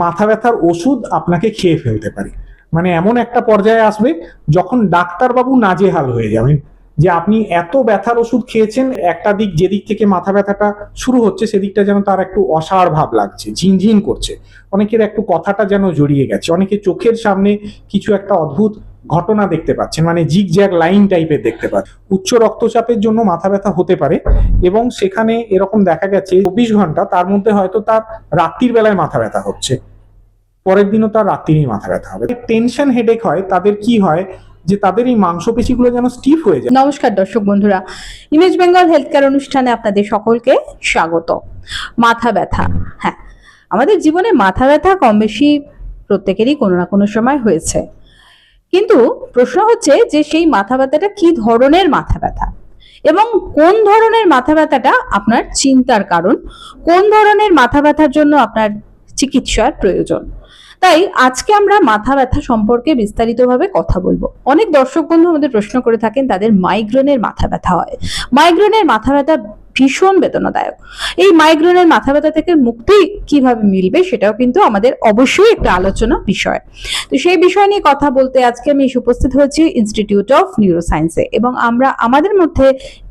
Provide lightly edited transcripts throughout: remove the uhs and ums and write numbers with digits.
মাথা ব্যথার ওষুধ আপনাকে খেয়ে ফেলতে পারে। মানে এমন একটা পর্যায়ে আসবে যখন ডাক্তারবাবু নাজেহাল হয়ে যাবেন যে আপনি এত ব্যথার ওষুধ খেয়েছেন, একটা দিক যেদিক থেকে মাথা ব্যথাটা শুরু হচ্ছে সেদিকটা যেন তার একটু অসাড় ভাব লাগছে, ঝিনঝিন করছে, অনেকের একটু কথাটা যেন জড়িয়ে গেছে, অনেকে চোখের সামনে কিছু একটা অদ্ভুত ঘটনা দেখতে পাচ্ছেন, মানে জিগজ্যাগ লাইন টাইপের দেখতে পাচ্ছেন। উচ্চ রক্তচাপের জন্য মাথা ব্যথা হতে পারে এবং সেখানে এরকম দেখা গেছে 24 ঘন্টা তার মধ্যে হয়তো তার রাত্রির বেলায় মাথা ব্যথা হচ্ছে, পরের দিনও তার রাত্রিরই মাথা ব্যথা হবে। টেনশন হেডেক হয় তাদের, কি হয় যে তাদের এই মাংসপেশিগুলো যেন স্টিফ হয়ে যায়। নমস্কার দর্শক বন্ধুরা, ইমেজ বেঙ্গল হেলথ কেয়ার অনুষ্ঠানে আপনাদের সকলকে স্বাগত। মাথা ব্যথা, হ্যাঁ, আমাদের জীবনে মাথা ব্যথা কম বেশি প্রত্যেকেরই কোনো না কোনো সময় হয়েছে, কিন্তু প্রশ্ন হচ্ছে যে সেই মাথা ব্যথাটা কি ধরনের মাথা ব্যথা এবং কোন ধরনের মাথা ব্যথাটা আপনার চিন্তার কারণ, কোন ধরনের মাথা ব্যথার জন্য আপনার চিকিৎসার প্রয়োজন। তাই আজকে আমরা মাথা ব্যথা সম্পর্কে বিস্তারিতভাবে কথা বলবো। অনেক দর্শক বন্ধু আমাদের প্রশ্ন করে থাকেন তাদের মাইগ্রেনের মাথা ব্যথা হয়। মাইগ্রেনের মাথা ব্যথা ভীষণ বেদনাদায়ক। এই মাইগ্রেনের মাথা ব্যথা থেকে মুক্তি কিভাবে মিলবে সেটাও কিন্তু আমাদের অবশ্যই একটা আলোচনা বিষয়। তো সেই বিষয় নিয়ে কথা বলতে আজকে আমি উপস্থিত হয়েছি ইনস্টিটিউট অফ নিউরোসায়েন্সে এবং আমরা আমাদের মধ্যে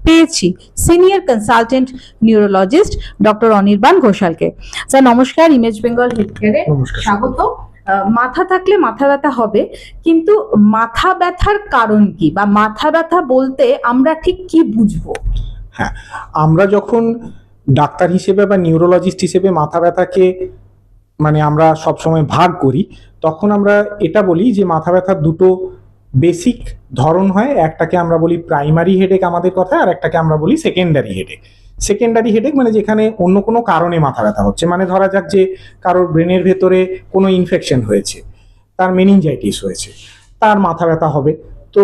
পেয়েছি senior consultant neurologist doctor Anirban ঘোষালকে। স্যার নমস্কার, ইমেজ বেঙ্গল হেলথ কেয়ারে স্বাগত। মাথা থাকলে মাথা ব্যথা হবে, কিন্তু মাথা ব্যথার কারণ কি বা মাথা ব্যথা বলতে আমরা ঠিক কি বুঝবো? হ্যাঁ, আমরা যখন ডাক্তার হিসেবে বা নিউরোলজিস্ট হিসেবে মাথা ব্যথাকে মানে আমরা সবসময় ভাগ করি, তখন আমরা এটা বলি যে মাথা ব্যথার দুটো বেসিক ধরন হয়। একটাকে আমরা বলি প্রাইমারি হেডেক আমাদের কথায়, আর একটাকে আমরা বলি সেকেন্ডারি হেডেক। সেকেন্ডারি হেডেক মানে যেখানে অন্য কোনো কারণে মাথা ব্যথা হচ্ছে, মানে ধরা যাক যে কারোর ব্রেনের ভেতরে কোনো ইনফেকশন হয়েছে, তার মেনিনজাইটিস হয়েছে, তার মাথা ব্যথা হবে। তো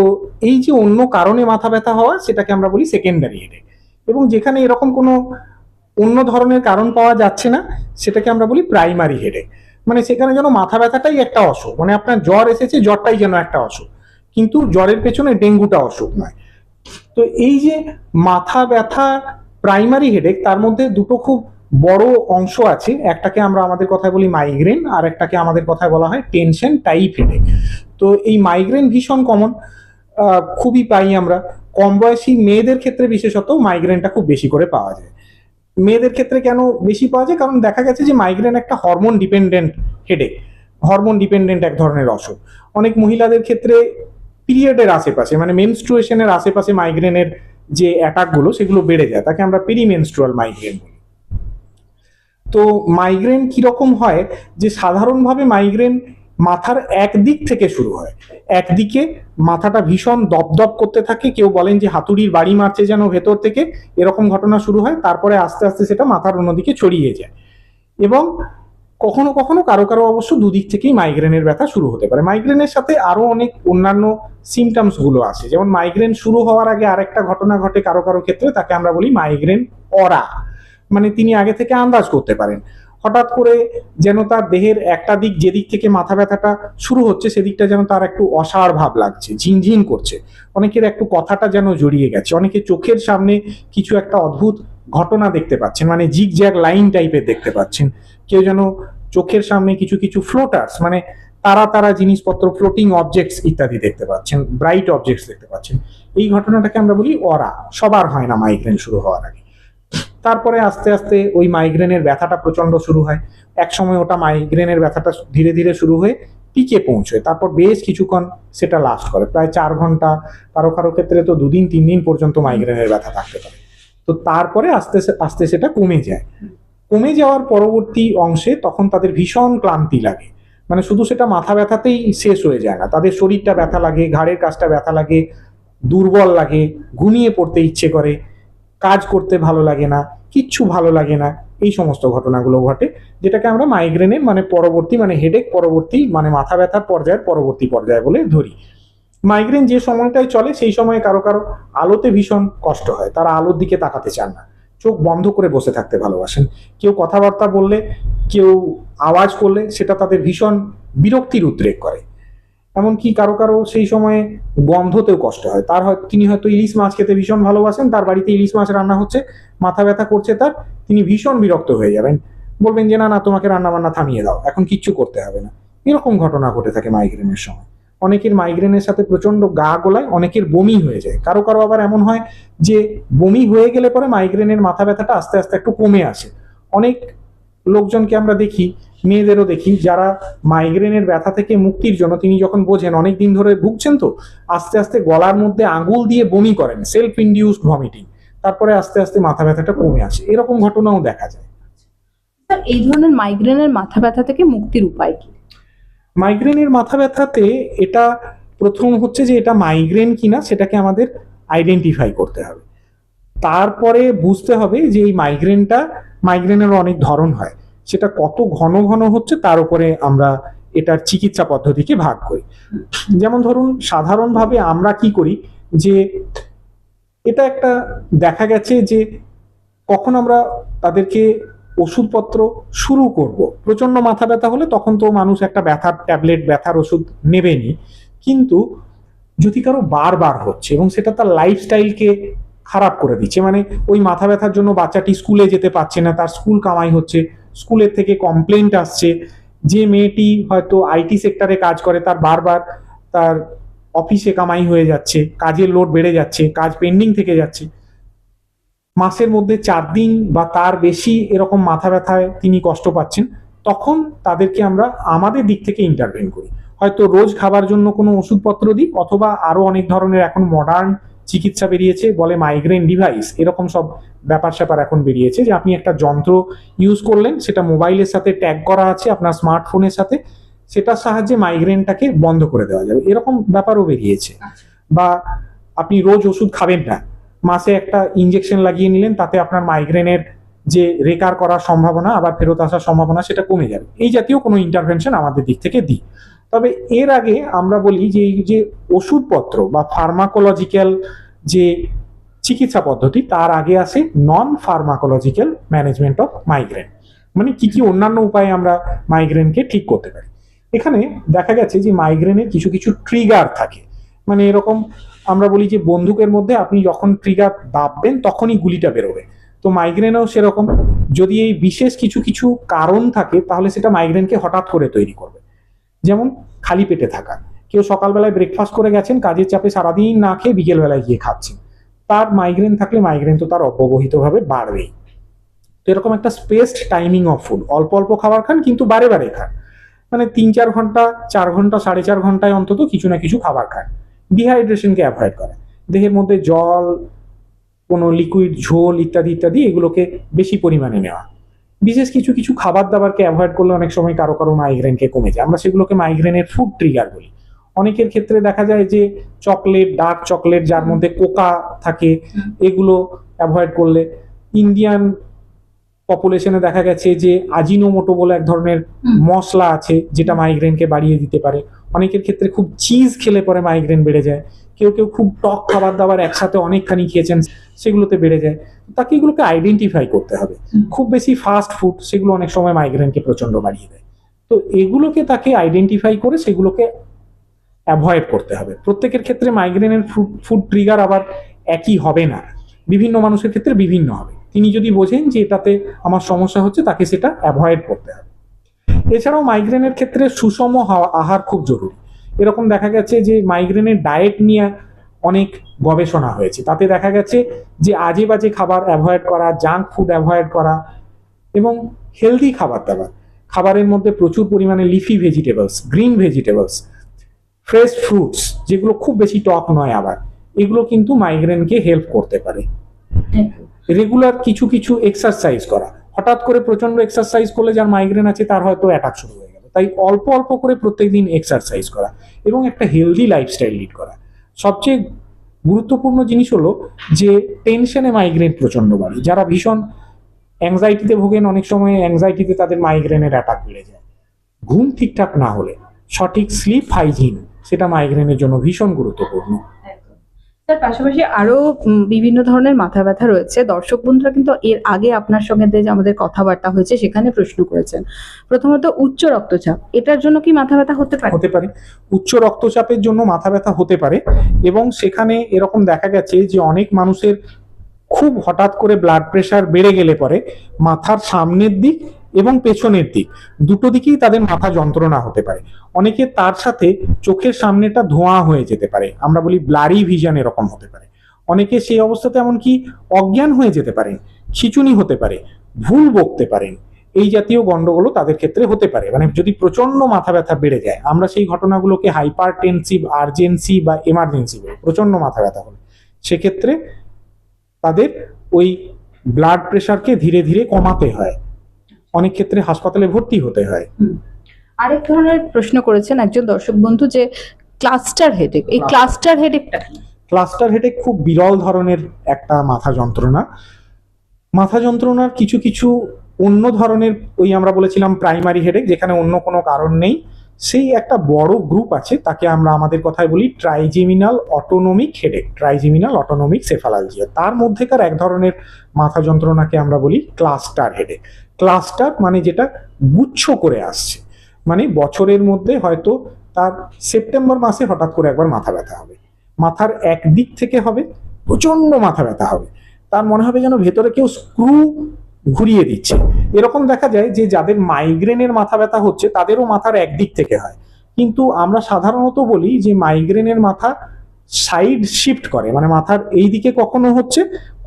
এই যে অন্য কারণে মাথা ব্যথা হওয়া, সেটাকে আমরা বলি সেকেন্ডারি হেডেক। এবং যেখানে এরকম কোনো অন্য ধরনের কারণ পাওয়া যাচ্ছে না, সেটাকে আমরা বলি প্রাইমারি হেডেক। মানে সেখানে যেন মাথা ব্যথাটাই একটা অসুখ, মানে আপনার জ্বর এসেছে, জ্বরটাই যেন একটা অসুখ, কিন্তু জ্বরের পেছনে ডেঙ্গুটা অসুখ নয়। তো এই যে মাথা ব্যথা প্রাইমারি হেডেক, তার মধ্যে দুটো খুব বড় অংশ আছে। একটাকে আমরা আমাদের কথায় বলি মাইগ্রেন, আর একটাকে আমাদের কথায় বলা হয় টেনশন টাইপ হেডেক। তো এই মাইগ্রেন ভীষণ কমন, খুবই পাই আমরা। কম বয়সী মেয়েদের ক্ষেত্রে বিশেষত মাইগ্রেনটা খুব বেশি করে পাওয়া যায়। মেয়েদের ক্ষেত্রে কেন বেশি পাওয়া যায়? কারণ দেখা গেছে যে মাইগ্রেন একটা hormone dependent headache, hormone dependent এক ধরনের অসুখ। অনেক মহিলাদের ক্ষেত্রে পিরিয়ডের আশেপাশে, মানে মেনস্ট্রুয়েশনের আশেপাশে মাইগ্রেনের যে অ্যাটাকগুলো সেগুলো বেড়ে যায়, তাকে আমরা পেরিমেনস্ট্রুয়াল মাইগ্রেন বলি। তো মাইগ্রেন কিরকম হয় যে সাধারণভাবে মাইগ্রেন মাথার একদিক থেকে শুরু হয়, একদিকে মাথাটা ভীষণ দপদপ করতে থাকে, কেউ বলেন যে হাতুড়ির বাড়ি মারছে যেন ভেতর থেকে, এরকম ঘটনা শুরু হয়। তারপরে আস্তে আস্তে সেটা মাথার অন্যদিকে ছড়িয়ে যায়, এবং কখনো কখনো কারো কারো অবশ্য দুদিক থেকেই মাইগ্রেনের ব্যথা শুরু হতে পারে। মাইগ্রেনের সাথে আরো অনেক অন্যান্য সিমটমস গুলো আছে, যেমন মাইগ্রেন শুরু হওয়ার আগে আরেকটা ঘটনা ঘটে কারো কারো ক্ষেত্রে, তাকে আমরা বলি মাইগ্রেন অরা। মানে তিনি আগে থেকে আন্দাজ করতে পারেন, হঠাৎ করে যেন তার দেহের একটা দিক যেদিক থেকে মাথা ব্যথাটা শুরু হচ্ছে সেদিকটা যেন তার একটু অসাড় ভাব লাগছে, ঝিনঝিন করছে, অনেকের একটু কথাটা যেন জড়িয়ে গেছে, অনেকে চোখের সামনে কিছু একটা অদ্ভুত ঘটনা দেখতে পাচ্ছেন, মানে জিগজ্যাগ লাইন টাইপের দেখতে পাচ্ছেন, কেউ যেন চোখের সামনে কিছু কিছু ফ্লোটার্স, মানে তারা তারা জিনিসপত্র, ফ্লোটিং অবজেক্টস ইত্যাদি দেখতে পাচ্ছেন, ব্রাইট অবজেক্টস দেখতে পাচ্ছেন। এই ঘটনাটাকে আমরা বলি অরা। সবার হয় না মাইগ্রেন শুরু হওয়ার আগে। তারপরে আস্তে আস্তে ওই মাইগ্রেনের ব্যথাটা প্রচন্ড শুরু হয়। এক সময় ওটা মাইগ্রেনের ব্যথাটা ধীরে ধীরে শুরু হয়ে পিকে পৌঁছয়, তারপর বেশ কিছুক্ষণ সেটা লাস্ট করে, প্রায় 4 ঘন্টা, কারো কারো ক্ষেত্রে তো 2 দিন 3 দিন পর্যন্ত মাইগ্রেনের ব্যথা থাকতে পারে। তো তারপরে আস্তে আস্তে সেটা কমে যায়। কমে যাওয়ার পরবর্তী অংশে তখন তাদের ভীষণ ক্লান্তি লাগে, মানে শুধু সেটা মাথা ব্যথাতেই শেষ হয়ে যায় না, তাদের শরীরটা ব্যথা লাগে, ঘাড়ের কাছটা ব্যথা লাগে, দুর্বল লাগে, ঘুমিয়ে পড়তে ইচ্ছে করে, কাজ করতে ভালো লাগে না, কিচ্ছু ভালো লাগে না, এই সমস্ত ঘটনাগুলো ঘটে, যেটাকে আমরা মাইগ্রেনের মানে পরবর্তী, মানে হেডেক পরবর্তী, মানে মাথা ব্যথার পর্যায়ের পরবর্তী পর্যায় বলে ধরি। মাইগ্রেন যে সময়টায় চলে সেই সময় কারো কারো আলোতে ভীষণ কষ্ট হয়, তারা আলোর দিকে তাকাতে চান না, চোখ বন্ধ করে বসে থাকতে ভালোবাসেন। কেউ কথাবার্তা বললে, কেউ আওয়াজ করলে সেটা তাদের ভীষণ বিরক্তির উদ্রেক করে। এমনকি কারো কারো সেই সময়ে গন্ধতেও কষ্ট হয়। তিনি হয়তো ইলিশ মাছ খেতে ভীষণ ভালোবাসেন, তার বাড়িতে ইলিশ মাছ রান্না হচ্ছে, মাথা ব্যথা করছে তার, তিনি ভীষণ বিরক্ত হয়ে যাবেন, বলবেন যে না না তোমাকে রান্না বান্না থামিয়ে দাও, এখন কিচ্ছু করতে হবে না। এরকম ঘটনা ঘটে থাকে মাইগ্রেনের সময়। অনেকের মাইগ্রেনের সাথে প্রচন্ড গা গোলায়, অনেকের বমি হয়ে যায়, কারো কারো আবার এমন হয় যে বমি হয়ে গেলে পরে মাইগ্রেনের মাথা ব্যথাটা আস্তে আস্তে একটু কমে আসে। অনেক লোকজনকে আমরা দেখি, মেয়েদেরও দেখি, যারা মাইগ্রেনের ব্যথা থেকে মুক্তির জন্য তিনি যখন বোঝেন অনেক দিন ধরে ভুগছেন, তো আস্তে আস্তে গলার মধ্যে আঙুল দিয়ে বমি করেন, সেলফ ইনডিউসড ভমিটিং, তারপরে আস্তে আস্তে মাথা ব্যথাটা কমে আসে। এরকম ঘটনাও দেখা যায়। স্যার, এই ধরনের মাইগ্রেনের মাথা ব্যথা থেকে মুক্তির উপায় কি? মাইগ্রেনের মাথা ব্যথাতে এটা প্রথম হচ্ছে যে এটা মাইগ্রেন কিনা সেটাকে আমাদের আইডেন্টিফাই করতে হবে। তারপরে বুঝতে হবে যে এই মাইগ্রেনের অনেক ধরন হয়, সেটা কত ঘন ঘন হচ্ছে তার উপরে আমরা এটার চিকিৎসা পদ্ধতিকে ভাগ করি। যেমন ধরুন, সাধারণভাবে আমরা কি করি যে এটা একটা দেখা গেছে যে কখন আমরা তাদেরকে ওষুধপত্র শুরু করব, প্রচন্ড মাথা ব্যথা হলে তখন তো মানুষ একটা ব্যথার ট্যাবলেট, ব্যথার ওষুধ নেবেনি। কিন্তু যদি কারো বারবার হচ্ছে এবং সেটা তার লাইফস্টাইলকে খারাপ করে দিচ্ছে, মানে ওই মাথা ব্যথার জন্য বাচ্চাটি স্কুলে যেতে পারছে না, তার স্কুল কামাই হচ্ছে, স্কুলের থেকে কমপ্লেন্ট আসছে, যে মেয়েটি হয়তো আইটি সেক্টরে কাজ করে তার বারবার তার অফিসে কামাই হয়ে যাচ্ছে, কাজের লোড বেড়ে যাচ্ছে, কাজ পেন্ডিং থেকে যাচ্ছে, মাসের মধ্যে 4 দিন বা তার বেশি এরকম মাথা ব্যথায় তিনি কষ্ট পাচ্ছেন, তখন তাদেরকে আমরা আমাদের দিক থেকে ইন্টারভেন করি। হয়তো রোজ খাবার জন্য কোনো ওষুধপত্র দিই, অথবা আরো অনেক ধরনের এখন মডার্ন চিকিৎসা বেরিয়েছে, বলে মাইগ্রেন ডিভাইস, এরকম সব ব্যাপার স্যাপার এখন বেরিয়েছে যে আপনি একটা যন্ত্র ইউজ করলেন, সেটা মোবাইলের সাথে ট্যাগ করা আছে আপনার স্মার্টফোনের সাথে, সেটার সাহায্যে মাইগ্রেনটাকে বন্ধ করে দেওয়া যাবে, এরকম ব্যাপারও বেরিয়েছে। বা আপনি রোজ ওষুধ খাবেন না, মাসে একটা ইনজেকশন লাগিয়ে নিলেন, তাতে আপনার মাইগ্রেনের যে রেকার করার সম্ভাবনা, আবার ফেরত আসার সম্ভাবনা, সেটা কমে যাবে। এই জাতীয় কোনো ইন্টারভেনশন আমাদের দিক থেকে দিই। তবে এর আগে আমরা বলি যে এই যে ওষুধপত্র বা ফার্মাকোলজিক্যাল যে চিকিৎসা পদ্ধতি, তার আগে আসে নন ফার্মাকোলজিক্যাল ম্যানেজমেন্ট অফ মাইগ্রেন, মানে কি কি অন্যান্য উপায়ে আমরা মাইগ্রেনকে ঠিক করতে পারি। এখানে দেখা গেছে যে মাইগ্রেনের কিছু কিছু ট্রিগার থাকে, মানে এরকম আমরা বলি যে বন্দুকের মধ্যে আপনি যখন ট্রিগার দাববেন তখনই গুলিটা বেরোবে, তো মাইগ্রেনেও সেরকম। যদি এই বিশেষ কিছু কিছু কারণ থাকে তাহলে সেটা মাইগ্রেনকে হঠাৎ করে তৈরি করবে। যেমন খালি পেটে থাকা, কেউ সকালবেলায় ব্রেকফাস্ট করে গেছেন, কাজের চাপে সারাদিন না খেয়ে বিকেলবেলায় গিয়ে খাচ্ছেন, তার মাইগ্রেন থাকলে মাইগ্রেন তো তার অব্যবহিতভাবে বাড়বেই। তো এরকম একটা স্পেসড টাইমিং অফ ফুড, অল্প অল্প খাবার খান কিন্তু বারে বারে খান, মানে 3-4 ঘন্টা, 4 ঘন্টা, 4.5 ঘন্টায় অন্তত কিছু না কিছু খাবার খান। ডিহাইড্রেশনকে অ্যাভয়েড করা, দেহের মধ্যে জল, কোনো লিকুইড, ঝোল ইত্যাদি ইত্যাদি এগুলোকে বেশি পরিমাণে নেওয়া। বিশেষ কিছু কিছু খাবার দাবারকে অ্যাভয়েড করলে অনেক সময় কারো কারো মাইগ্রেনকে কমে যায়, আমরা সেগুলোকে মাইগ্রেনের ফুড ট্রিগার বলি। অনেকের ক্ষেত্রে দেখা যায় যে চকলেট, ডার্ক চকলেট যার মধ্যে কোকা থাকে, এগুলো অ্যাভয়েড করলে। ইন্ডিয়ান পপুলেশনে দেখা গেছে যে আজিনোমোটো বলে এক ধরনের মশলা আছে যেটা মাইগ্রেনকে বাড়িয়ে দিতে পারে। অনেকের ক্ষেত্রে খুব চিজ খেলে পরে মাইগ্রেন বেড়ে যায়, কেউ কেউ খুব টক খাবার দাবার একসাথে অনেকখানি খেয়েছেন, সেগুলোতে বেড়ে যায়। তাকে এগুলোকে আইডেন্টিফাই করতে হবে। খুব বেশি ফাস্ট ফুড, সেগুলো অনেক সময় মাইগ্রেনকে প্রচন্ড বাড়িয়ে দেয়, তো এগুলোকে তাকে আইডেন্টিফাই করে সেগুলোকে অ্যাভয়েড করতে হবে। প্রত্যেকের ক্ষেত্রে মাইগ্রেনের ফুড ট্রিগার আবার একই হবে না, বিভিন্ন মানুষের ক্ষেত্রে বিভিন্ন হবে। তিনি যদি বোঝেন যে এটাতে আমার সমস্যা হচ্ছে, তাকে সেটা অ্যাভয়েড করতে হবে। এছাড়াও মাইগ্রেনের ক্ষেত্রে সুষম আহার খুব জরুরি। এরকম দেখা গেছে যে মাইগ্রেনের ডায়েট নিয়ে অনেক গবেষণা হয়েছে, তাতে দেখা গেছে যে আজে বাজে খাবার অ্যাভয়েড করা, জাঙ্ক ফুড অ্যাভয়েড করা এবং হেলদি খাবার দাবার, খাবারের মধ্যে প্রচুর পরিমাণে leafy vegetables, green vegetables, fresh fruits যেগুলো খুব বেশি টক নয়, আবার এগুলো কিন্তু মাইগ্রেনকে হেল্প করতে পারে। রেগুলার কিছু কিছু এক্সারসাইজ করা, হঠাৎ করে প্রচন্ড এক্সারসাইজ করলে যার মাইগ্রেন আছে তার হয়তো অ্যাটাক শুরু হয়ে গেল, তাই অল্প অল্প করে প্রত্যেকদিন এক্সারসাইজ করা এবং একটা হেলদি লাইফস্টাইল লিড করা। সবচেয়ে গুরুত্বপূর্ণ জিনিস হলো যে টেনশনে মাইগ্রেন প্রচন্ড বাড়ে, যারা ভীষণ অ্যাংজাইটিতে ভোগেন, অনেক সময় অ্যাংজাইটিতে তাদের মাইগ্রেনের অ্যাটাক বেড়ে যায়। ঘুম ঠিকঠাক না হলে, সঠিক স্লিপ হাইজিন, সেটা মাইগ্রেনের জন্য ভীষণ গুরুত্বপূর্ণ। তার পাশাপাশি আরো বিভিন্ন ধরনের মাথা ব্যথা রয়েছে। দর্শক বন্ধুরা কিন্তু এর আগে আপনার সঙ্গে যে আমাদের কথাবার্তা হয়েছে সেখানে প্রশ্ন করেছেন। প্রথমত উচ্চ রক্তচাপ, এটার জন্য কি মাথা ব্যথা হতে পারে? হতে পারে, উচ্চ রক্তচাপের জন্য মাথা ব্যথা হতে পারে, এবং সেখানে এরকম দেখা গেছে যে অনেক মানুষের খুব হঠাৎ করে ব্লাড প্রেশার বেড়ে গেলে পরে মাথার সামনের দিক এবং পেছনের দিক, দুটো দিকেই তাদের মাথা যন্ত্রণা হতে পারে। অনেকে তার সাথে চোখের সামনেটা ধোঁয়া হয়ে যেতে পারে, আমরা বলি ব্লারি ভিশন, এরকম হতে পারে। অনেকে সেই অবস্থাতে এমনকি অজ্ঞান হয়ে যেতে পারেন, খিঁচুনি হতে পারে, ভুল বকতে পারেন। এই জাতীয় গন্ডগোলও তাদের ক্ষেত্রে হতে পারে। মানে যদি প্রচন্ড মাথা ব্যথা বেড়ে যায়, আমরা সেই ঘটনাগুলোকে হাইপারটেনসিভ আর্জেন্সি বা এমার্জেন্সি বলি। প্রচন্ড মাথা ব্যথা হলে সেক্ষেত্রে তাদের ওই ব্লাড প্রেশারকে ধীরে ধীরে কমাতে হয়, অনেক ক্ষেত্রে হাসপাতালে ভর্তি হতে হয়। আরেক ধরনের প্রশ্ন করেছেন একজন দর্শক বন্ধু যে ক্লাস্টার হেডেক, এই ক্লাস্টার হেডেকটা কি? ক্লাস্টার হেডেক খুব বিরল ধরনের একটা মাথা যন্ত্রণা। মাথা যন্ত্রণার কিছু কিছু অন্য ধরনের, ওই আমরা বলেছিলাম প্রাইমারি হেডেক, যেখানে অন্য কোনো কারণ নেই, সেই একটা বড় গ্রুপ আছে, তাকে আমরা আমাদের কথায় বলি trigeminal autonomic headache, trigeminal autonomic cephalalgia. তার মধ্যেকার এক ধরনের মাথা যন্ত্রণাকে আমরা বলি ক্লাস্টার হেডেক। ক্লাস্টার মানে যেটা গুচ্ছ করে আসছে, মানে বছরের মধ্যে হয়তো তার সেপ্টেম্বর মাসে হঠাৎ করে একবার মাথা ব্যথা হবে, মাথার এক দিক থেকে হবে, প্রচন্ড মাথা ব্যথা হবে, তার মনে হবে যেন ভেতরে কেউ স্ক্রু ঘুরিয়ে দিচ্ছে। এরকম দেখা যায় যে যাদের মাইগ্রেনের মাথা ব্যথা হচ্ছে তাদেরও মাথার একদিক থেকে হয়, কিন্তু আমরা সাধারণত বলি যে মাইগ্রেনের মাথা সাইড শিফট করে, মানে মাথার এই দিকে কখনো হচ্ছে,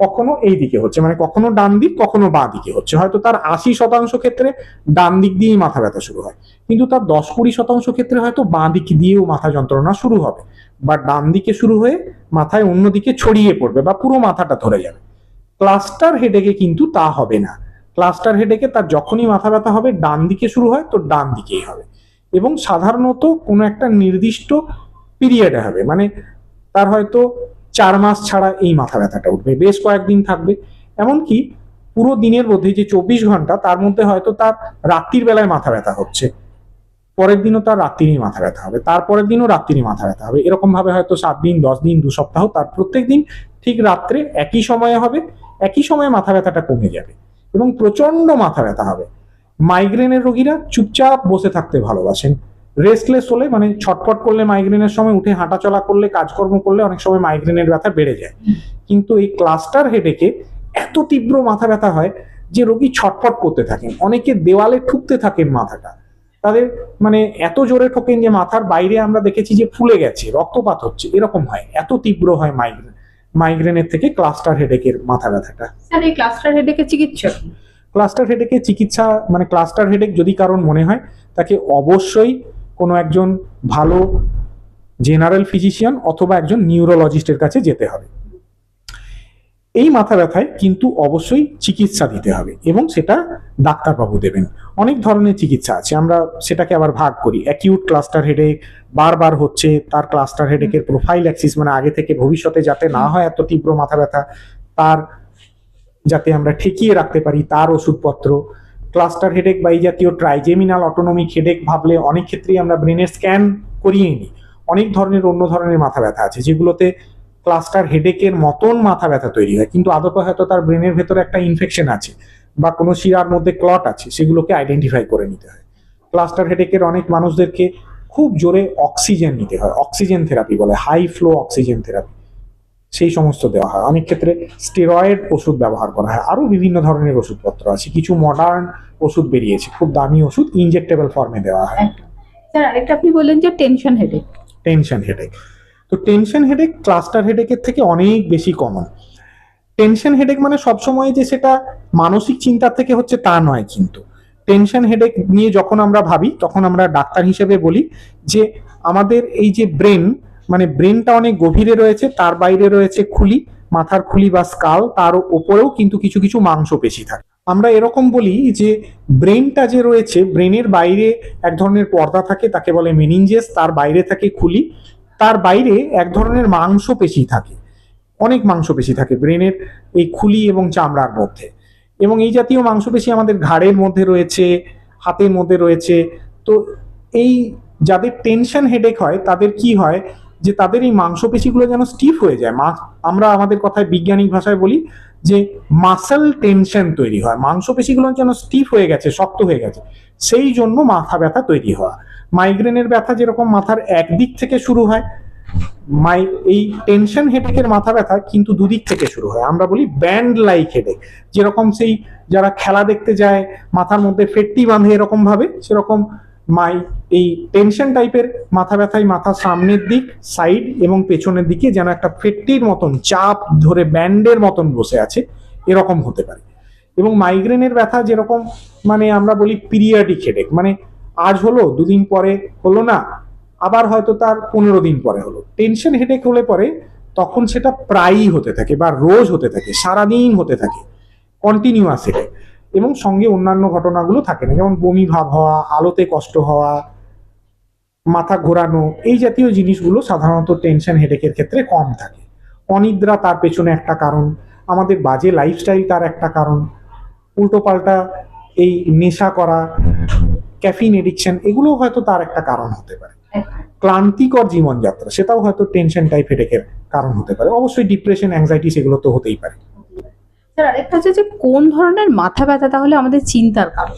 কখনো এই দিকে হচ্ছে, মানে কখনো ডান দিক কখনো বাঁ দিকে হচ্ছে। হয়তো তার 80% ক্ষেত্রে ডান দিক দিয়েই মাথা ব্যথা শুরু হয়, কিন্তু তার 10-20% ক্ষেত্রে হয়তো বাঁ দিক দিয়েও মাথা যন্ত্রণা শুরু হবে, বা ডান দিকে শুরু হয়ে মাথায় অন্যদিকে ছড়িয়ে পড়বে, বা পুরো মাথাটা ধরে যাবে। ক্লাস্টার হেডেকে কিন্তু তা হবে না। ক্লাস্টার হেডেকে তার যখনই মাথা ব্যথা হবে ডান দিকে শুরু হয় তো ডান দিকেই হবে, এবং সাধারণত কোনো একটা নির্দিষ্ট পিরিয়ডে হবে, মানে তার হয়তো 4 মাস ছাড়া এই মাথা ব্যথাটা উঠবে, বেশ কয়েকদিন থাকবে। এমনকি পুরো দিনের মধ্যে যে 24 ঘন্টা, তার মধ্যে হয়তো তার রাত্রির বেলায় মাথা ব্যথা হচ্ছে, পরের দিনও তার রাত্রিরই মাথা ব্যথা হবে, তারপরের দিনও রাত্রিরই মাথা ব্যথা হবে। এরকম ভাবে হয়তো 7 দিন, 10 দিন, 2 সপ্তাহ, তার প্রত্যেক দিন ঠিক রাত্রে একই সময়ে হবে, একই সময়ে মাথা ব্যথাটা কমে যাবে এবং প্রচন্ড মাথা ব্যথা হবে। মাইগ্রেনের রোগীরা চুপচাপ বসে থাকতে ভালোবাসেন, রেস্টলেস হলে, মানে ছটফট করলে মাইগ্রেনের সময়, উঠে হাঁটাচলা করলে, কাজকর্ম করলে অনেক সময় মাইগ্রেনের ব্যথা বেড়ে যায়। কিন্তু এই ক্লাস্টার হেডেকে এত তীব্র মাথা ব্যথা হয় যে রোগী ছটফট করতে থাকেন, অনেকে দেওয়ালে ঠুকতে থাকেন মাথাটা, তাদের মানে এত জোরে ঠোকেন যে মাথার বাইরে আমরা দেখেছি যে ফুলে গেছে, রক্তপাত হচ্ছে, এরকম হয়, এত তীব্র হয় মাইগ্রেনের থেকে ক্লাস্টার হেডেকের মাথা ব্যথাটা। স্যার, এই ক্লাস্টার হেডেকের চিকিৎসা কি? ক্লাস্টার হেডেকের চিকিৎসা, মানে ক্লাস্টার হেডেক যদি কারণ মনে হয়, তাকে অবশ্যই কোনো একজন ভালো জেনারেল ফিজিশিয়ান অথবা একজন নিউরোলজিস্টের কাছে যেতে হবে। এই মাথা ব্যথায় কিন্তু অবশ্যই চিকিৎসা দিতে হবে, এবং সেটা ডাক্তারবাবু দেবেন। অনেক ধরনের চিকিৎসা আছে, আমরা সেটাকে আবার ভাগ করি। অ্যাকিউট ক্লাস্টার হেডেক, বারবার হচ্ছে, তার ক্লাস্টার হেডেকের প্রোফাইল অ্যাক্সিস, মানে আগে থেকে ভবিষ্যতে যাতে না হয় এত তীব্র মাথা ব্যথা, তার যাতে আমরা ঠেকিয়ে রাখতে পারি তার ওষুধপত্র। ক্লাস্টার হেডেক বা এই জাতীয় ট্রাইজেমিনাল অটোনমিক হেডেক ভাবলে অনেক ক্ষেত্রেই আমরা ব্রেনের স্ক্যান করিয়ে নিই। অনেক ধরনের অন্য ধরনের মাথা ব্যথা আছে যেগুলোতে ক্লাস্টার হেডেকের মতন মাথা ব্যথা তৈরি হয়, কিন্তু আদতে হয়তো তার ব্রেনের ভেতরে একটা ইনফেকশন আছে বা কোনো শিরার মধ্যে ক্লট আছে, সেগুলোকে আইডেন্টিফাই করে নিতে হয়। ক্লাস্টার হেডেকের অনেক মানুষদেরকে খুব জোরে অক্সিজেন নিতে হয়, অক্সিজেন থেরাপি বলে, হাই ফ্লো অক্সিজেন থেরাপি, সেই সমস্ত দেওয়া হয়। অনেক ক্ষেত্রে স্টেরয়েড ওষুধ ব্যবহার করা হয়, আরো বিভিন্ন ধরনের ওষুধপত্র আছে, কিছু মডার্ন ওষুধ বেরিয়েছে, খুব দামি ওষুধ ইনজেক্টেবল ফর্মে দেওয়া হয়। স্যার, আরেকটা আপনি বললেন যে টেনশন হেডেক। টেনশন হেডেক, তো টেনশন হেডেক ক্লাস্টার হেডেকের থেকে অনেক বেশি কমন। টেনশন হেডেক মানে সবসময় যে সেটা মানসিক চিন্তার থেকে হচ্ছে তা নয়, কিন্তু টেনশন হেডেক নিয়ে যখন আমরা ভাবি তখন আমরা ডাক্তার হিসেবে বলি যে আমাদের এই যে ব্রেন, মানে ব্রেনটা অনেক গভীরে রয়েছে, তার বাইরে রয়েছে খুলি, মাথার খুলি বা স্কাল, তার ওপরেও কিন্তু কিছু কিছু মাংসপেশি থাকে। আমরা এরকম বলি যে ব্রেনটা যে রয়েছে, ব্রেনের বাইরে এক ধরনের পর্দা থাকে, তাকে বলে মেনিনজেস, তার বাইরে থাকে খুলি, তার বাইরে এক ধরনের মাংসপেশি থাকে, অনেক মাংসপেশি থাকে ব্রেনের এই খুলি এবং চামড়ার মধ্যে, এবং এই জাতীয় মাংসপেশি আমাদের ঘাড়ের মধ্যে রয়েছে, হাতের মধ্যে রয়েছে। তো এই যাদের টেনশন হেডেক হয় তাদের কি হয় যে তাদের এই মাংসপেশিগুলো যেন স্টিফ হয়ে যায়, আমরা আমাদের কথায় বৈজ্ঞানিক ভাষায় বলি যে মাসেল টেনশন তৈরি হয়, মাংসপেশিগুলো যেন স্টিফ হয়ে গেছে, শক্ত হয়ে গেছে, সেই জন্য মাথা ব্যথা তৈরি হওয়া। মাইগ্রেনের ব্যথা যেরকম মাথার একদিক থেকে শুরু হয়, মাই এই টেনশন হেডেকের মাথা ব্যথা কিন্তু দুদিক থেকে শুরু হয়। আমরা বলি ব্যান্ড লাইক হেডেক, যেরকম সেই যারা খেলা দেখতে যায় মাথার মধ্যে ফেট্টি বাঁধে এরকম ভাবে, সেরকম এই টেনশন টাইপের মাথা ব্যথায় মাথার সামনের দিক, সাইড এবং পেছনের দিকে যেন একটা ফেট্টির মতন চাপ ধরে ব্যান্ডের মতন বসে আছে, এরকম হতে পারে। এবং মাইগ্রেনের ব্যথা যেরকম মানে আমরা বলি পিরিয়ডিক হেডেক, মানে আজ হলো, দুদিন পরে হলো না, আবার হয়তো তার 15 দিন পরে হলো। টেনশন হেডেক হলে পরে তখন সেটা প্রায়ই হতে থাকে বা রোজ হতে থাকে, সারাদিন হতে থাকে, কন্টিনিউয়াস হেডেক, এবং সঙ্গে অন্যান্য ঘটনাগুলো থাকে না, যেমন বমি ভাব হওয়া, আলোতে কষ্ট হওয়া, মাথা ঘোরানো, এই জাতীয় জিনিসগুলো সাধারণত টেনশন হেডেকের ক্ষেত্রে কম থাকে। অনিদ্রা তার পেছনে একটা কারণ, আমাদের বাজে লাইফস্টাইল তার একটা কারণ, উল্টোপাল্টা এই নেশা করা, ক্যাফিন এডিকশন, এগুলো হয়তো তার একটা কারণ হতে পারে। ক্লান্তিকর জীবনযাত্রা, সেটাও হয়তো টেনশন টাইপ হেডেকের কারণ হতে পারে। অবশ্যই ডিপ্রেশন, অ্যাংজাইটি, সেগুলো তো হতেই পারে। স্যার, আরেকটা হচ্ছে যে কোন ধরনের মাথা ব্যথা তাহলে আমাদের চিন্তার কারণ?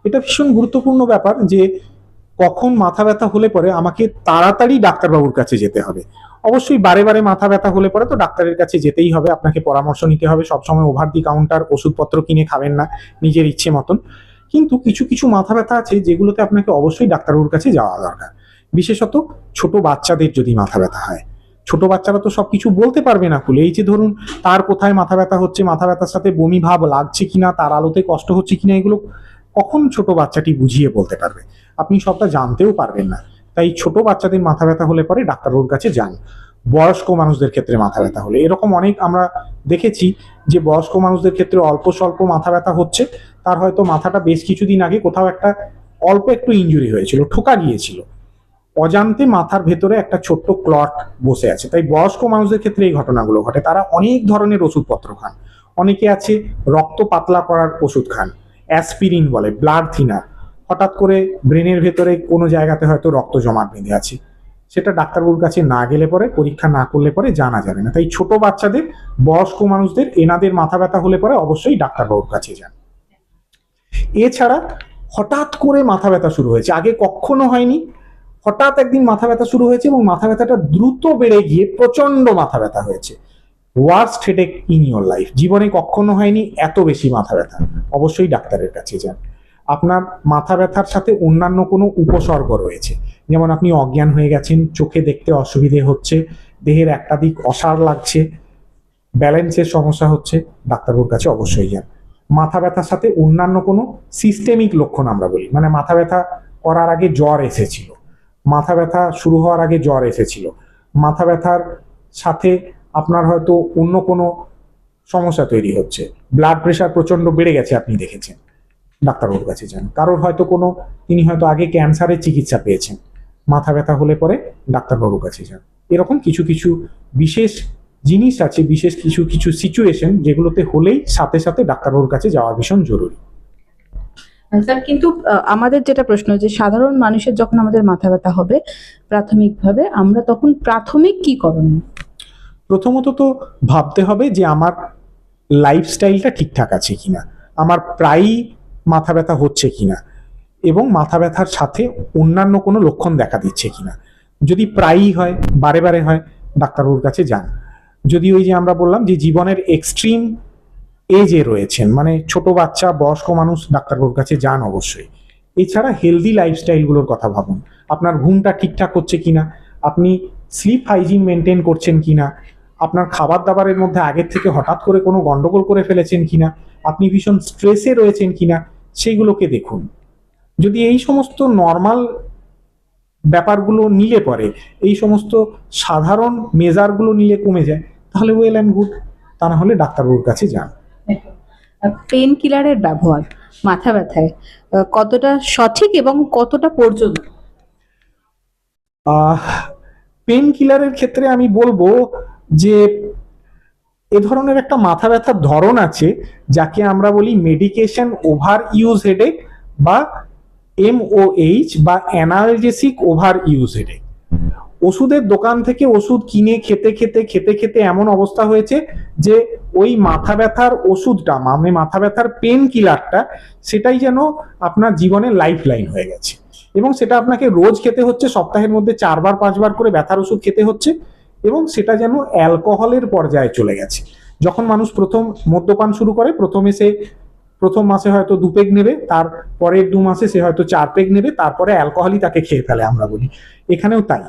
এটা ভীষণ গুরুত্বপূর্ণ ব্যাপার যে কখন মাথা ব্যথা হলে পরে আমাকে তাড়াতাড়ি ডাক্তারবাবুর কাছে যেতে হবে। অবশ্যই বারে বারে মাথা ব্যথা হলে পরে তো ডাক্তারের কাছে যেতেই হবে, আপনাকে পরামর্শ নিতে হবে। সবসময় ওভার দি কাউন্টার ওষুধপত্র কিনে খাবেন না নিজের ইচ্ছে মতন। কিন্তু কিছু কিছু মাথা ব্যথা আছে যেগুলোতে আপনাকে অবশ্যই ডাক্তারবাবুর কাছে যাওয়া দরকার। বিশেষত ছোট বাচ্চাদের যদি মাথা ব্যথা হয়, ছোট বাচ্চারা তো সবকিছু বলতে পারবে না খুলে। এই যে ধরুন তার কোথায় মাথা ব্যথা হচ্ছে, মাথা ব্যথার সাথে বমি ভাব লাগছে কিনা, তার আলোতে কষ্ট হচ্ছে কিনা, এগুলো কখন ছোট বাচ্চাটি বুঝিয়ে বলতে পারবে? আপনি সবটা জানতেও পারবেন না। তাই ছোট বাচ্চাদের মাথা ব্যথা হলে পরে ডাক্তারবাবুর কাছে যান। বয়স্ক মানুষদের ক্ষেত্রে মাথা ব্যথা হলে এরকম অনেক আমরা দেখেছি যে বয়স্ক মানুষদের ক্ষেত্রে অল্প স্বল্প মাথা ব্যথা হচ্ছে, তার হয়তো মাথাটা বেশ কিছুদিন আগে কোথাও একটা অল্প একটু ইনজুরি হয়েছিল, ঠোকা গিয়েছিল, অজান্তে মাথার ভেতরে একটা ছোট্ট ক্লট বসে আছে। তাই বয়স্ক মানুষদের ক্ষেত্রে এই ঘটনাগুলো ঘটে। তারা অনেক ধরনের ওষুধপত্র খান, অনেকে আছে রক্ত পাতলা করার ওষুধ খান, অ্যাসপিরিন বলে, ব্লাড থিনার। হঠাৎ করে ব্রেনের ভেতরে কোনো জায়গাতে হয়তো রক্ত জমাট বেঁধে আছে, সেটা ডাক্তারবাবুর কাছে না গেলে পরে, পরীক্ষা না করলে পরে জানা যাবে না। তাই ছোট বাচ্চাদের, বয়স্ক মানুষদের, এনাদের মাথা ব্যথা হলে পরে অবশ্যই ডাক্তারবাবুর কাছে যান। এছাড়া হঠাৎ করে মাথা ব্যথা শুরু হয়েছে, আগে কখনো হয়নি, হঠাৎ একদিন মাথা ব্যথা শুরু হয়েছে এবং মাথা ব্যথাটা দ্রুত বেড়ে গিয়ে প্রচন্ড মাথা ব্যথা হয়েছে, worst headache in your life, জীবনে কখনো হয়নি এত বেশি মাথা ব্যথা, অবশ্যই ডাক্তারের কাছে যান। আপনার মাথা ব্যথার সাথে অন্যান্য কোনো উপসর্গ রয়েছে, যেমন আপনি অজ্ঞান হয়ে গেছেন, চোখে দেখতে অসুবিধে হচ্ছে, দেহের একটা দিক অসাড় লাগছে, ব্যালেন্সের সমস্যা হচ্ছে, ডাক্তারবাবুর কাছে অবশ্যই যান। মাথা ব্যথার সাথে অন্যান্য কোনো সিস্টেমিক লক্ষণ আমরা বলি, মানে মাথা ব্যথা করার আগে জ্বর এসেছিল, মাথা ব্যথা শুরু হওয়ার আগে জ্বর এসেছিল, মাথা ব্যথার সাথে আপনার হয়তো অন্য কোনো সমস্যা তৈরি হচ্ছে, ব্লাড প্রেশার প্রচন্ড বেড়ে গেছে আপনি দেখেছেন, ডাক্তারবাবুর কাছে যান। কারোর হয়তো তিনি হয়তো আগে ক্যান্সারের চিকিৎসা পেয়েছেন, মাথা ব্যথা হলে পরে ডাক্তারবাবুর কাছে যান। এরকম কিছু কিছু বিশেষ জিনিস আছে, বিশেষ কিছু কিছু সিচুয়েশন যেগুলোতে হলেই সাথে সাথে ডাক্তারবাবুর কাছে যাওয়া ভীষণ জরুরি। স্যার, কিন্তু আমাদের যেটা প্রশ্ন যে সাধারণ মানুষের যখন আমাদের মাথা ব্যথা হবে প্রাথমিকভাবে, আমরা তখন প্রাথমিক কি করণীয়? প্রথমত তো ভাবতে হবে যে আমার লাইফস্টাইলটা ঠিকঠাক আছে কিনা, আমার প্রায়ই মাথা ব্যথা হচ্ছে কিনা, এবং মাথা ব্যথার সাথে অন্যান্য কোনো লক্ষণ দেখা দিচ্ছে কিনা। যদি প্রায়ই হয়, বারে বারে হয়, ডাক্তারবাবুর কাছে যান। যদি ওই যে আমরা বললাম যে জীবনের এক্সট্রিম এজে রয়েছেন, মানে ছোট বাচ্চা, বয়স্ক মানুষ, ডাক্তারবাবুর কাছে যান অবশ্যই। এছাড়া হেলদি লাইফস্টাইলগুলোর কথা ভাবুন, আপনার ঘুমটা ঠিকঠাক হচ্ছে কিনা, আপনি স্লিপ হাইজিন মেনটেন করছেন কিনা, আপনার খাবার দাবারের মধ্যে আগের থেকে হঠাৎ করে কোনো গন্ডগোল করে ফেলেছেন কিনা, আপনি ভীষণ স্ট্রেসে রয়েছেন কিনা, সেইগুলোকে দেখুন। যদি এই সমস্ত নর্মাল ব্যাপারগুলো নিলে পরে, এই সমস্ত সাধারণ মেজারগুলো নিলে কমে যায়, তাহলে ওয়েল অ্যান্ড গুড। তা না হলে ডাক্তারবাবুর কাছে যান। পেন কিলারের ব্যবহার মাথা ব্যথায় কতটা সঠিক এবং কতটা পর্যন্ত? পেন কিলারের ক্ষেত্রে আমি বলবো যে এ ধরনের একটা মাথা ব্যথার ধরন আছে যাকে আমরা বলি মেডিকেশন ওভার ইউজ হেডেক বা MOH বা অ্যানালজেসিক ওভার ইউজ হেডেক। ওষুধের দোকান থেকে ওষুধ কিনে খেতে খেতে খেতে খেতে এমন অবস্থা হয়েছে যে ওই মাথা ব্যথার ওষুধটা, মানে মাথা ব্যথার পেন কিলারটা, সেটাই যেন আপনার জীবনের লাইফ লাইন হয়ে গেছে। এবং সেটা আপনাকে রোজ খেতে হচ্ছে, সপ্তাহের মধ্যে 4বার 5বার করে ব্যথার ওষুধ খেতে হচ্ছে, এবং সেটা যেন অ্যালকোহলের পর্যায়ে চলে গেছে। যখন মানুষ প্রথম মদ্যপান শুরু করে, প্রথম মাসে হয়তো 2 পেগ নেবে, তার পরের 2 মাসে সে হয়তো 4 পেগ নেবে, তারপরে অ্যালকোহলই তাকে খেয়ে ফেলে আমরা বলি। এখানেও তাই,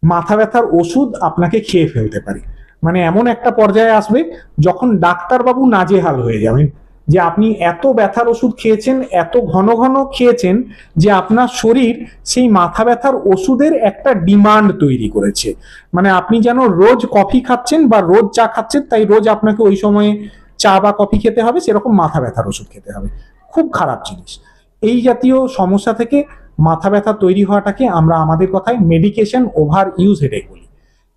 মাথা ব্যথার ওষুধ আপনাকে খেয়ে ফেলতে পারে। মানে এমন একটা পর্যায়ে আসবে যখন ডাক্তারবাবু নাজেহাল হয়ে যাবেন, যে আপনি এত ব্যথার ওষুধ খেয়েছেন, এত ঘন ঘন খেয়েছেন, যে আপনার শরীর সেই মাথা ব্যথার ওষুধের একটা ডিমান্ড তৈরি করেছে। মানে আপনি যেন রোজ কফি খাচ্ছেন বা রোজ চা খাচ্ছেন, তাই রোজ আপনাকে ওই সময়ে চা বা কফি খেতে হবে, সেরকম মাথা ব্যথার ওষুধ খেতে হবে। খুব খারাপ জিনিস। এই জাতীয় সমস্যা থেকে মাথা ব্যথা তৈরি হওয়াটাকে আমরা আমাদের কথায় মেডিকেশন ওভার ইউজ হেডেক বলি।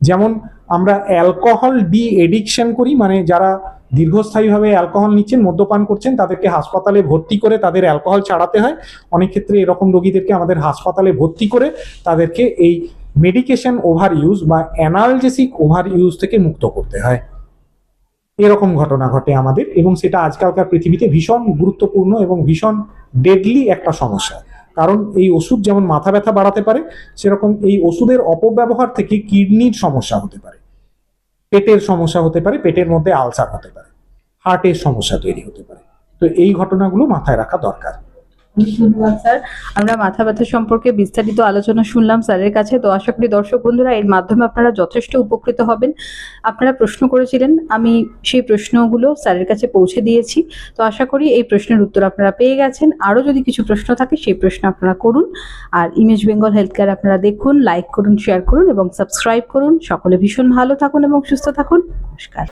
যেমন আমরা অ্যালকোহল ডি এডিকশন করি, মানে যারা দীর্ঘস্থায়ীভাবে অ্যালকোহল নিচ্ছেন, মদ্যপান করছেন, তাদেরকে হাসপাতালে ভর্তি করে তাদের অ্যালকোহল ছাড়াতে হয়। অনেক ক্ষেত্রে এরকম রোগীদেরকে আমাদের হাসপাতালে ভর্তি করে তাদেরকে এই মেডিকেশন ওভার ইউজ বা অ্যানালজেসিক ওভার ইউজ থেকে মুক্ত করতে হয়। এরকম ঘটনা ঘটে আমাদের, এবং সেটা আজকালকার পৃথিবীতে ভীষণ গুরুত্বপূর্ণ এবং ভীষণ ডেডলি একটা সমস্যা। কারণ এই ওষুধ যেমন মাথা ব্যথা বাড়াতে পারে, সেরকম এই ওষুধের অপব্যবহার থেকে কিডনির সমস্যা হতে পারে, পেটের সমস্যা হতে পারে, পেটের মধ্যে আলসার হতে পারে, হার্টের সমস্যা তৈরি হতে পারে। তো এই ঘটনাগুলো মাথায় রাখা দরকার। ধন্যবাদ স্যার। আমরা মাথা ব্যথা সম্পর্কে বিস্তারিত আলোচনা শুনলাম স্যারের কাছে। তো আশা করি দর্শক বন্ধুরা এর মাধ্যমে আপনারা যথেষ্ট উপকৃত হবেন। আপনারা প্রশ্ন করেছিলেন, আমি সেই প্রশ্নগুলো স্যারের কাছে পৌঁছে দিয়েছি। তো আশা করি এই প্রশ্নের উত্তর আপনারা পেয়ে গেছেন। আরও যদি কিছু প্রশ্ন থাকে সেই প্রশ্ন আপনারা করুন। আর ইমেজ বেঙ্গল হেলথ কেয়ার আপনারা দেখুন, লাইক করুন, শেয়ার করুন এবং সাবস্ক্রাইব করুন। সকলে ভীষণ ভালো থাকুন এবং সুস্থ থাকুন। নমস্কার।